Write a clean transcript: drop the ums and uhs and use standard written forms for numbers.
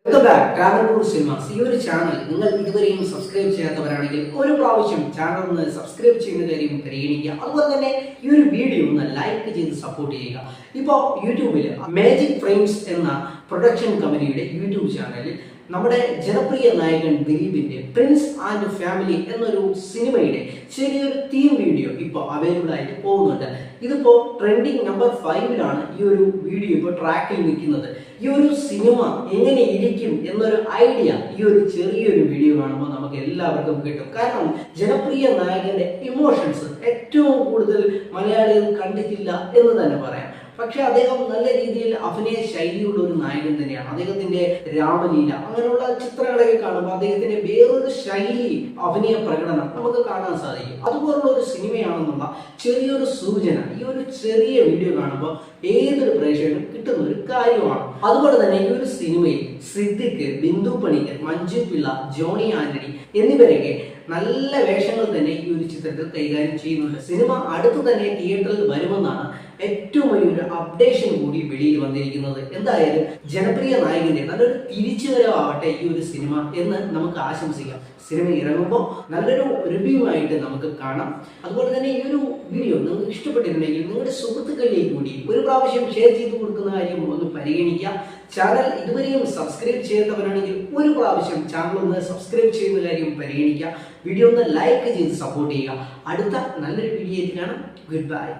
Welcome back Travancore cinemas. ഈ ഒരു channel നിങ്ങൾ ഇതുവരെയും സബ്സ്ക്രൈബ് ചെയ്യാത്തവരാണെങ്കിൽ ഒരു പ്രാവശ്യം ചാനൽ ഒന്ന് സബ്സ്ക്രൈബ് ചെയ്യുന്ന കാര്യം പരിഗണിക്കുക. അതുപോലെ തന്നെ ഈ ഒരു വീഡിയോ ഒന്ന് ലൈക്ക് ചെയ്ത് സപ്പോർട്ട് ചെയ്യുക. ഇപ്പോൾ യൂട്യൂബിൽ മാജിക് ഫ്രെയിംസ് എന്ന പ്രൊഡക്ഷൻ കമ്പനിയുടെ യൂട്യൂബ് ചാനലിൽ നമ്മുടെ ജനപ്രിയ നായകൻ ദിലീപിന്റെ പ്രിൻസ് ആൻഡ് ഫാമിലി എന്നൊരു സിനിമയുടെ ചെറിയൊരു തീം വീഡിയോ ഇപ്പോൾ അവൈലബിൾ ആയിട്ട് പോകുന്നുണ്ട്. ഇതിപ്പോ ട്രെൻഡിങ് നമ്പർ 5-ലാണ് ഈ ഒരു വീഡിയോ ഇപ്പോൾ ട്രാക്കിൽ നിൽക്കുന്നത്. ഈ ഒരു സിനിമ എങ്ങനെ ഇരിക്കും എന്നൊരു ഐഡിയ ഈ ഒരു ചെറിയൊരു വീഡിയോ കാണുമ്പോൾ നമുക്ക് എല്ലാവർക്കും കിട്ടും. കാരണം ജനപ്രിയ നായകന്റെ ഇമോഷൻസ് ഏറ്റവും കൂടുതൽ മലയാളികൾ കണ്ടിട്ടില്ല എന്ന് തന്നെ പറയാം. പക്ഷെ അദ്ദേഹം നല്ല രീതിയിൽ അഭിനയ ശൈലിയുള്ള ഒരു നായകൻ തന്നെയാണ്. അദ്ദേഹത്തിന്റെ രാമലീല അങ്ങനെയുള്ള ചിത്രങ്ങളൊക്കെ കാണുമ്പോൾ അദ്ദേഹത്തിന്റെ വേറൊരു ശൈലി അഭിനയ പ്രകടനം നമുക്ക് കാണാൻ സാധിക്കും. അതുപോലുള്ള ഒരു സിനിമയാണെന്നുള്ള ചെറിയൊരു സൂചന ഈ ഒരു ചെറിയ വീഡിയോ കാണുമ്പോൾ ഏതൊരു പ്രേക്ഷകനും കിട്ടുന്ന ഒരു കാര്യമാണ്. അതുപോലെ തന്നെ ഈ ഒരു സിനിമയിൽ സിദ്ദിഖ്, ബിന്ദു പണിക്കർ, മഞ്ജു പിള്ള, ജോണി ആന്റണി എന്നിവരൊക്കെ നല്ല വേഷങ്ങൾ തന്നെ ഈ ഒരു ചിത്രത്തിൽ കൈകാര്യം ചെയ്യുന്നുണ്ട്. സിനിമ അടുത്ത് തന്നെ തിയേറ്ററിൽ വരുമെന്നാണ് ഏറ്റവും വലിയൊരു അപ്ഡേഷൻ കൂടി വെളിയിൽ വന്നിരിക്കുന്നത്. എന്തായാലും ജനപ്രിയ നായകന്റെ നല്ലൊരു തിരിച്ചുവരവാവട്ടെ ഈ ഒരു സിനിമ എന്ന് നമുക്ക് ആശംസിക്കാം. സിനിമ ഇറങ്ങുമ്പോൾ നല്ലൊരു റിവ്യൂ ആയിട്ട് നമുക്ക് കാണാം. അതുപോലെ തന്നെ ഈ ഒരു വീഡിയോ നിങ്ങൾക്ക് ഇഷ്ടപ്പെട്ടിട്ടുണ്ടെങ്കിൽ നിങ്ങളുടെ സുഹൃത്തുക്കളിലേക്ക് കൂടി ഒരു പ്രാവശ്യം ഷെയർ ചെയ്ത് കൊടുക്കുന്ന കാര്യം ഒന്ന് പരിഗണിക്കുക. ചാനൽ ഇതുവരെയും സബ്സ്ക്രൈബ് ചെയ്യാത്തവരാണെങ്കിൽ ഒരു പ്രാവശ്യം ചാനൽ ഒന്ന് സബ്സ്ക്രൈബ് ചെയ്യുന്ന കാര്യം പരിഗണിക്കുക. വീഡിയോ ഒന്ന് ലൈക്ക് ചെയ്ത് സപ്പോർട്ട് ചെയ്യുക. അടുത്ത നല്ലൊരു വീഡിയോ ആയിട്ട് കാണാം. Good bye.